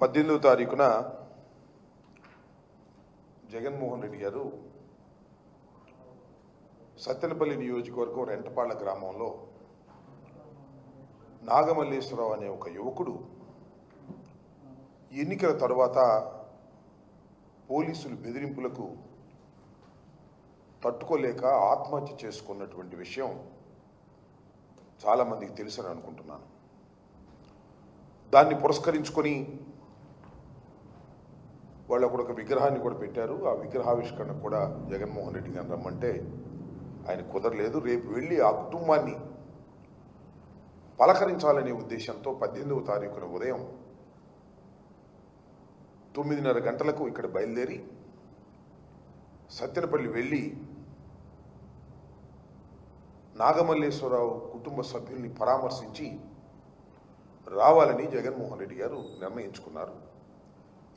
18వ తారీఖున జగన్మోహన్ రెడ్డి గారు సత్తెనపల్లి నియోజకవర్గం రెంటపాళ్ల గ్రామంలో నాగమల్లేశ్వరరావు అనే ఒక యువకుడు ఎన్నికల తరువాత పోలీసుల బెదిరింపులకు తట్టుకోలేక ఆత్మహత్య చేసుకున్నటువంటి విషయం చాలామందికి తెలుసని అనుకుంటున్నాను. దాన్ని పురస్కరించుకొని వాళ్ళు అక్కడ ఒక విగ్రహాన్ని కూడా పెట్టారు. ఆ విగ్రహావిష్కరణ కూడా జగన్మోహన్ రెడ్డి గారిని రమ్మంటే ఆయన కుదరలేదు. రేపు వెళ్ళి ఆ కుటుంబాన్ని పలకరించాలనే ఉద్దేశంతో 18వ తారీఖున ఉదయం 9:30 గంటలకు ఇక్కడ బయలుదేరి సత్తెనపల్లి వెళ్ళి నాగమల్లేశ్వరరావు కుటుంబ సభ్యుల్ని పరామర్శించి రావాలని జగన్మోహన్ రెడ్డి గారు నిర్ణయించుకున్నారు.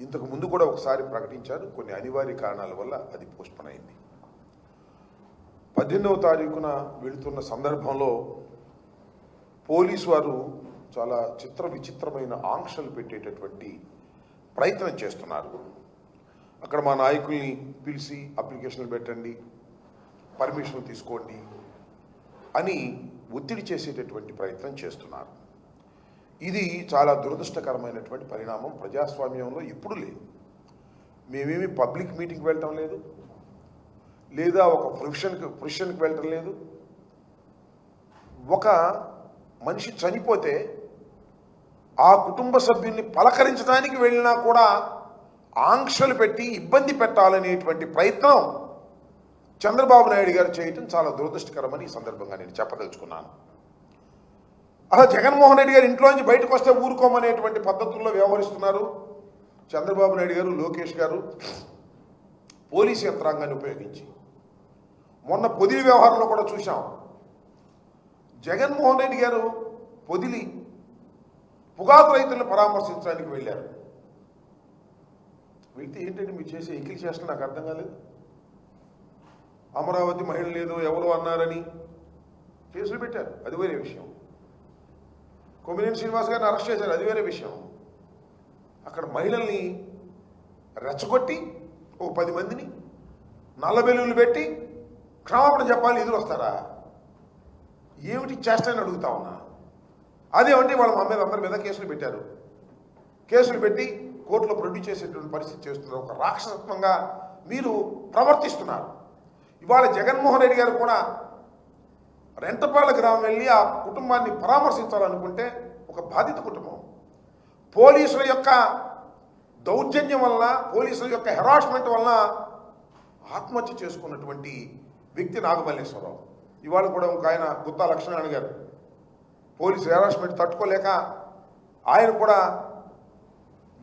ఇంతకు ముందు కూడా ఒకసారి ప్రకటించారు. కొన్ని అనివార్య కారణాల వల్ల అది పోస్ట్పోన్ అయింది. 18వ తారీఖున వెళుతున్న సందర్భంలో పోలీసు వారు చాలా విచిత్రమైన ఆంక్షలు పెట్టేటటువంటి ప్రయత్నం చేస్తున్నారు. అక్కడ మా నాయకుల్ని పిలిచి అప్లికేషన్లు పెట్టండి, పర్మిషన్లు తీసుకోండి అని ఒత్తిడి చేసేటటువంటి ప్రయత్నం చేస్తున్నారు. ఇది చాలా దురదృష్టకరమైనటువంటి పరిణామం. ప్రజాస్వామ్యంలో ఎప్పుడు లేదు. మేమేమి పబ్లిక్ మీటింగ్కి వెళ్ళటం లేదు, లేదా ఒక ప్రొఫెషన్కి వెళ్ళటం లేదు. ఒక మనిషి చనిపోతే ఆ కుటుంబ సభ్యుల్ని పలకరించడానికి వెళ్ళినా కూడా ఆంక్షలు పెట్టి ఇబ్బంది పెట్టాలనేటువంటి ప్రయత్నం చంద్రబాబు నాయుడు గారు చేయటం చాలా దురదృష్టకరమని ఈ సందర్భంగా నేను చెప్పదలుచుకున్నాను. అలా జగన్మోహన్ రెడ్డి గారు ఇంట్లోంచి బయటకు వస్తే ఊరుకోమనేటువంటి పద్ధతుల్లో వ్యవహరిస్తున్నారు. చంద్రబాబు నాయుడు గారు, లోకేష్ గారు పోలీసు యంత్రాంగాన్ని ఉపయోగించి మొన్న పొదిలి వ్యవహారంలో కూడా చూశాం. జగన్మోహన్ రెడ్డి గారు పొదిలి పొగాకు రైతులను పరామర్శించడానికి వెళ్ళారు. వెళ్తే ఏంటంటే మీరు చేసే ఎకిలి చేష్టం నాకు అర్థం కాలేదు. అమరావతి మహిళ లేదు ఎవరు అన్నారని కేసులు పెట్టారు, అది వేరే విషయం. కొమ్మినేని శ్రీనివాస్ గారిని అరెస్ట్ చేశారు, అది వేరే విషయం. అక్కడ మహిళల్ని రెచ్చగొట్టి ఓ 10 మందిని నల్లబెల్లులు పెట్టి క్షమాపణ చెప్పాలి, ఎదురు వస్తారా? ఏమిటి చేష్టని అడుగుతా ఉన్నా. అదేమంటే వాళ్ళ మా మీద అందరి మీద కేసులు పెట్టారు. కేసులు పెట్టి కోర్టులో ప్రొడ్యూస్ చేసేటువంటి పరిస్థితి చేస్తున్నారు. ఒక రాక్షసత్వంగా మీరు ప్రవర్తిస్తున్నారు. ఇవాళ జగన్మోహన్ రెడ్డి గారు కూడా రెంటపాళ్ల గ్రామం వెళ్ళి ఆ కుటుంబాన్ని పరామర్శించాలనుకుంటే ఒక బాధిత కుటుంబం పోలీసుల యొక్క దౌర్జన్యం వలన, పోలీసుల యొక్క హెరాస్మెంట్ వలన ఆత్మహత్య చేసుకున్నటువంటి వ్యక్తి నాగమల్లేశ్వరరావు. ఇవాళ కూడా ఒక ఆయన గుత్తా లక్ష్మణ్ గారు పోలీసు హెరాస్మెంట్ తట్టుకోలేక ఆయన కూడా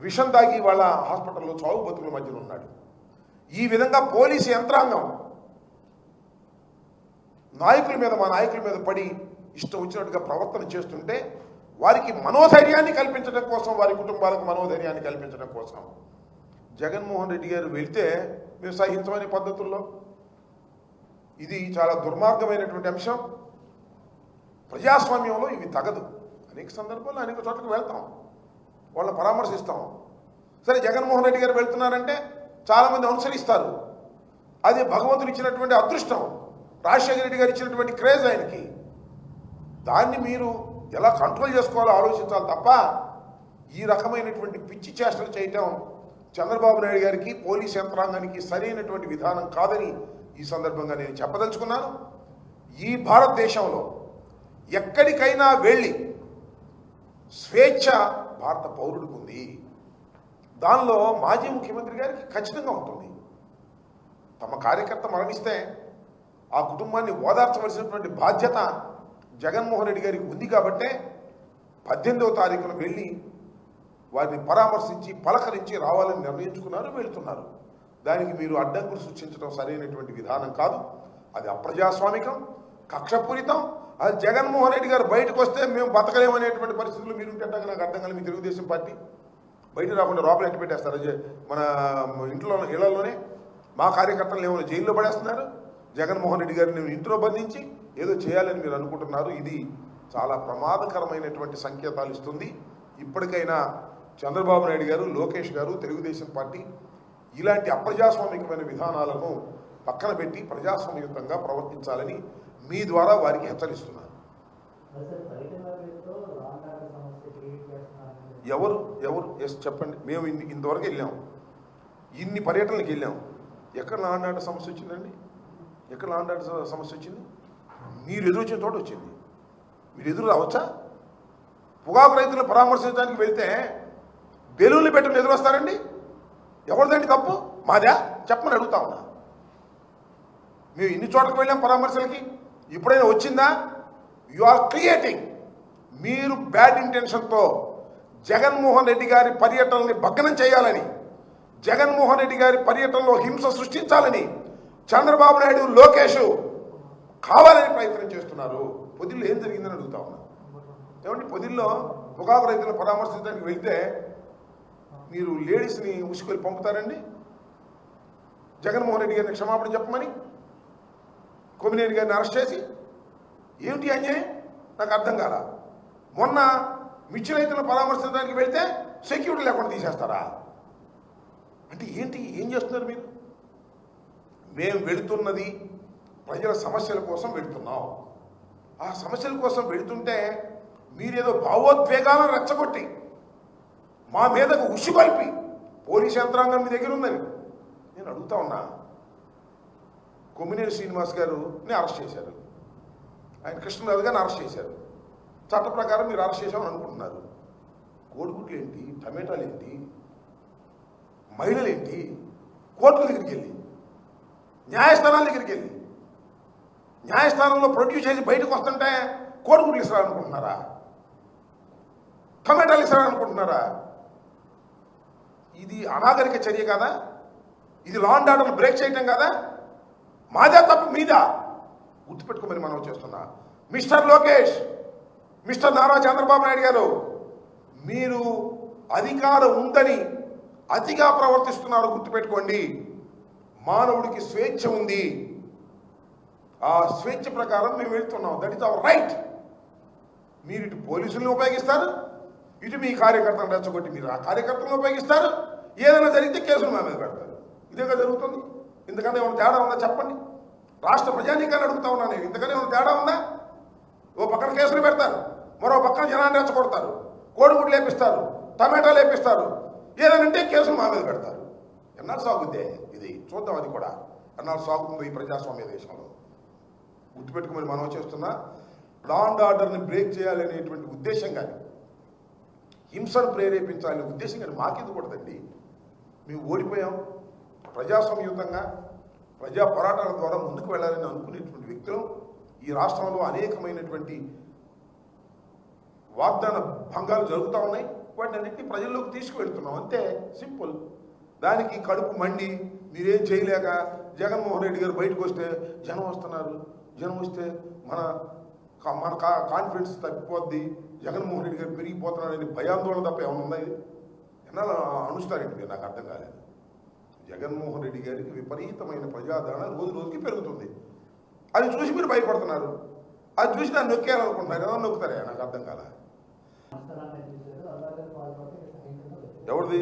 విషం తాగి వాళ్ళ హాస్పిటల్లో చావు బతుకుల మధ్యలో ఉన్నాడు. ఈ విధంగా పోలీసు యంత్రాంగం మా నాయకుల మీద పడి ఇష్టం వచ్చినట్టుగా ప్రవర్తన చేస్తుంటే వారికి మనోధైర్యాన్ని కల్పించడం కోసం, వారి కుటుంబాలకు మనోధైర్యాన్ని కల్పించడం కోసం జగన్మోహన్ రెడ్డి గారు వెళ్తే మేము సహించమనే పద్ధతుల్లో ఇది చాలా దుర్మార్గమైనటువంటి అంశం. ప్రజాస్వామ్యంలో ఇవి తగదు. అనేక సందర్భాల్లో అనేక చోట్లకి వెళ్తాం, వాళ్ళని పరామర్శిస్తాం. సరే, జగన్మోహన్ రెడ్డి గారు వెళ్తున్నారంటే చాలామంది అనుసరిస్తారు. అది భగవంతుడు ఇచ్చినటువంటి అదృష్టం, రాజశేఖర రెడ్డి గారు ఇచ్చినటువంటి క్రేజ్ ఆయనకి. దాన్ని మీరు ఎలా కంట్రోల్ చేసుకోవాలో ఆలోచించాలి తప్ప ఈ రకమైనటువంటి పిచ్చి చేష్టలు చేయటం చంద్రబాబు నాయుడు గారికి, పోలీస్ యంత్రాంగానికి సరైనటువంటి విధానం కాదని ఈ సందర్భంగా నేను చెప్పదలుచుకున్నాను. ఈ భారతదేశంలో ఎక్కడికైనా వెళ్ళి స్వేచ్ఛ భారత పౌరుడికి ఉంది. దానిలో మాజీ ముఖ్యమంత్రి గారికి ఖచ్చితంగా ఉంటుంది. తమ కార్యకర్త మరణిస్తే ఆ కుటుంబాన్ని ఓదార్చవలసినటువంటి బాధ్యత జగన్మోహన్ రెడ్డి గారికి ఉంది. కాబట్టే 18వ తారీఖున వెళ్ళి వారిని పరామర్శించి పలకరించి రావాలని నిర్ణయించుకున్నారు, వెళ్తున్నారు. దానికి మీరు అడ్డంకులు సృష్టించడం సరైనటువంటి విధానం కాదు. అది అప్రజాస్వామికం, కక్షపూరితం. అది జగన్మోహన్ రెడ్డి గారు బయటకు వస్తే మేము బతకలేమనేటువంటి పరిస్థితులు మీరుంటే నాకు అర్థం కాదు. మీ తెలుగుదేశం పార్టీ బయట రాకుండా లోపల ఎట్టి పెట్టేస్తారు. మన ఇళ్లలోనే మా కార్యకర్తలు ఏమైనా జైల్లో పడేస్తున్నారు. జగన్మోహన్ రెడ్డి గారిని ఇంట్లో బంధించి ఏదో చేయాలని మీరు అనుకుంటున్నారు. ఇది చాలా ప్రమాదకరమైనటువంటి సంకేతాలు ఇస్తుంది. ఇప్పటికైనా చంద్రబాబు నాయుడు గారు, లోకేష్ గారు, తెలుగుదేశం పార్టీ ఇలాంటి అప్రజాస్వామికమైన విధానాలను పక్కన పెట్టి ప్రజాస్వామ్యయుతంగా ప్రవర్తించాలని మీ ద్వారా వారికి హెచ్చరిస్తున్నారు. ఎవరు ఎవరు ఎస్ చెప్పండి. మేము ఇంతవరకు వెళ్ళాం, ఇన్ని పర్యటనలకు వెళ్ళాం. ఎక్కడ లా అండ్ ఆర్డర్ సమస్య వచ్చిందండి? ఎక్కడ లా అండ్ ఆర్డర్ సమస్య వచ్చింది? మీరు ఎదురు వచ్చిన చోట వచ్చింది. మీరు ఎదురు రావచ్చా? పొగాకు రైతులను పరామర్శించడానికి వెళ్తే బెలూన్లు పెట్టుకుని ఎదురు వస్తారండి. ఎవరిదండి తప్పు? మాదా? చెప్పమని అడుగుతా ఉన్నా. మేము ఇన్ని చోట్లకు వెళ్ళాం పరామర్శలకి, ఎప్పుడైనా వచ్చిందా? You are creating. మీరు బ్యాడ్ ఇంటెన్షన్తో జగన్మోహన్ రెడ్డి గారి పర్యటనని భగ్నం చేయాలని, జగన్మోహన్ రెడ్డి గారి పర్యటనలో హింస సృష్టించాలని చంద్రబాబు నాయుడు, లోకేష్ కావాలని ప్రయత్నం చేస్తున్నారు. పొదిల్లో ఏం జరిగిందని అడుగుతా ఉన్నా. ఏమంటే పొదిల్లో పొగాకు రైతులను పరామర్శించడానికి వెళ్తే మీరు లేడీస్ని ఉసుకొని పంపుతారండి? జగన్మోహన్ రెడ్డి గారిని క్షమాపణ చెప్పమని కొమ్మినేని గారిని అరెస్ట్ చేసి ఏమిటి అన్యాయం? నాకు అర్థం కాల. మొన్న మిర్చి రైతులను పరామర్శించడానికి వెళ్తే సెక్యూరిటీ లేకుండా తీసేస్తారా? అంటే ఏంటి, ఏం చేస్తున్నారు మీరు? మేము వెళుతున్నది ప్రజల సమస్యల కోసం వెళుతున్నాం. ఆ సమస్యల కోసం వెళుతుంటే మీరేదో భావోద్వేగాలను రెచ్చగొట్టి మా మీదకు ఉసిగొల్పి పోలీస్ యంత్రాంగం మీ దగ్గర ఉందని నేను అడుగుతా ఉన్నా. కొమ్మినేని శ్రీనివాస్ గారిని అరెస్ట్ చేశారు, ఆయన కృష్ణరాజు గారిని అరెస్ట్ చేశారు. చట్ట ప్రకారం మీరు అరెస్ట్ చేశామని అనుకుంటున్నారు. కోడిగుడ్లు ఏంటి, టమాటాలు ఏంటి, మహిళలు ఏంటి, కోర్టుల దగ్గరికి వెళ్ళి, న్యాయస్థానాల దగ్గరికి వెళ్ళి, న్యాయస్థానంలో ప్రొడ్యూస్ చేసి బయటకు వస్తుంటే కోడిగుడ్లు ఇస్తారనుకుంటున్నారా? టమాటాలు ఇస్తారనుకుంటున్నారా? ఇది అనాగరిక చర్య కాదా? ఇది లా అండ్ ఆర్డర్ బ్రేక్ చేయటం కాదా? మాదా తప్పు మీదా? గుర్తుపెట్టుకోమని మనం చేస్తున్నా. మిస్టర్ లోకేష్, మిస్టర్ నారా చంద్రబాబు నాయుడు గారు, మీరు అధికారం ఉందని అతిగా ప్రవర్తిస్తున్నారు. గుర్తుపెట్టుకోండి. మానవుడికి స్వేచ్ఛ ఉంది. ఆ స్వేచ్ఛ ప్రకారం మేము వెళ్తున్నాం. That is our right. మీరు ఇటు పోలీసులను ఉపయోగిస్తారు, ఇటు మీ కార్యకర్తలను రెచ్చగొట్టి మీరు ఆ కార్యకర్తలను ఉపయోగిస్తారు. ఏదైనా జరిగితే కేసులు మా మీద పెడతారు. ఇదేగా జరుగుతుంది. ఇంతకన్నా ఏమైనా తేడా ఉందా చెప్పండి. రాష్ట్ర ప్రజానీకాన్ని అడుగుతా ఉన్నా నేను. ఇంతకన్నా ఏమైనా తేడా ఉందా? ఓ పక్కన కేసులు పెడతారు, మరో పక్కన జనాన్ని రెచ్చగొడతారు, కోడిగుడ్లు లేపిస్తారు, టమాటాలు లేపిస్తారు, ఏదైనా కేసులు మా మీద పెడతారు. ఎన్నాళ్ళు సాగుద్దే ఇది? చూద్దాం. అది కూడా ఎన్నాళ్ళు సాగుతుందో ఈ ప్రజాస్వామ్య దేశంలో. గుర్తుపెట్టుకుని మనం చేస్తున్నా లా అండ్ ఆర్డర్ని బ్రేక్ చేయాలనేటువంటి ఉద్దేశం కానీ, హింసను ప్రేరేపించాలనే ఉద్దేశం కానీ మాకెందుకు కూడదండి. మేము ఓడిపోయాం. ప్రజాస్వామ్యయుతంగా ప్రజా పోరాటాల ద్వారా ముందుకు వెళ్ళాలని అనుకునేటువంటి వ్యక్తులు ఈ రాష్ట్రంలో అనేకమైనటువంటి వాగ్దాన భంగాలు జరుగుతూ ఉన్నాయి. వాటిని అన్నింటినీ ప్రజల్లోకి తీసుకువెళ్తున్నాం, అంతే, సింపుల్. దానికి కడుపు మండి మీరేం చేయలేక జగన్మోహన్ రెడ్డి గారు బయటకు వస్తే జనం వస్తున్నారు, జనం వస్తే మన కాన్ఫిడెన్స్ తగ్గిపోద్ది, జగన్మోహన్ రెడ్డి గారు పెరిగిపోతున్నాడని భయాందోళన తప్ప ఏమైనా ఉందా? ఇది ఎన్నాళ్ళు అనుస్తారండి మీరు? నాకు అర్థం కాలేదు. జగన్మోహన్ రెడ్డి గారికి విపరీతమైన ప్రజాదరణ రోజు రోజుకి పెరుగుతుంది. అది చూసి మీరు భయపడుతున్నారు. అది చూసి దాన్ని నొక్కేయాలనుకుంటున్నారు. ఏమన్నా నొక్కుతారా? నాకు అర్థం కాల. ఎవరిది?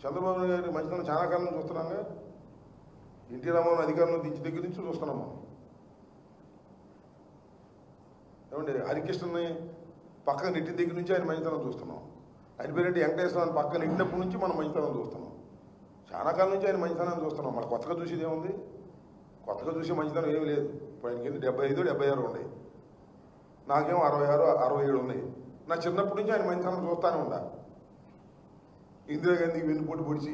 చంద్రబాబు గారి మంచితనం చాలా కాలం నుంచి చూస్తున్నాగా. ఎన్టీ రామారావు అధికారంలో దించి దగ్గర నుంచి చూస్తున్నాము. ఏమండి, హరికృష్ణని పక్కన నెట్టిన దగ్గర నుంచి ఆయన మంచితనం చూస్తున్నాం. ఆయన పేరేంటి వెంకటేశ్వరరావు పక్కన నెట్టినప్పటి నుంచి మనం మంచితనం చూస్తున్నాం. చాలా కాలం నుంచి ఆయన మంచితనాన్ని చూస్తున్నాం. మన కొత్తగా చూసేది ఏముంది? కొత్తగా చూసే మంచితనం ఏమి లేదు. ఇప్పుడు ఆయనకి 75, 76 ఉన్నాయి, నాకేమో 66, 67 ఉన్నాయి. నా చిన్నప్పటి నుంచి ఆయన మంచితనం చూస్తానే ఉందా. ఇందిరాగాంధీకి వెన్నుపోటు పొడిచి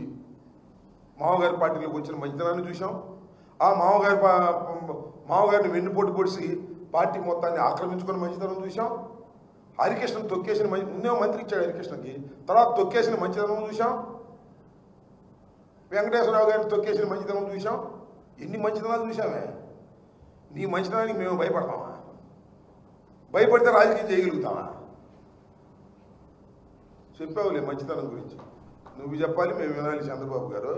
మామగారి పార్టీలోకి వచ్చిన మంచితనాన్ని చూసాం. ఆ మామగారిని వెన్నుపోటు పొడిచి పార్టీ మొత్తాన్ని ఆక్రమించుకున్న మంచితనం చూసాం. హరికృష్ణ తొక్కేసిన ముందే మంత్రి ఇచ్చాడు హరికృష్ణకి, తర్వాత తొక్కేసిన మంచితనం చూసాం. వెంకటేశ్వరరావు గారిని తొక్కేసిన మంచితనం చూసాం. ఎన్ని మంచితనాలు చూసామే. నీ మంచితనానికి మేము భయపడతామా? భయపడితే రాజకీయం చేయగలుగుతామా? చెప్పావులే మంచితనం గురించి, నువ్వు చెప్పాలి, మేము వినాలి. చంద్రబాబు గారు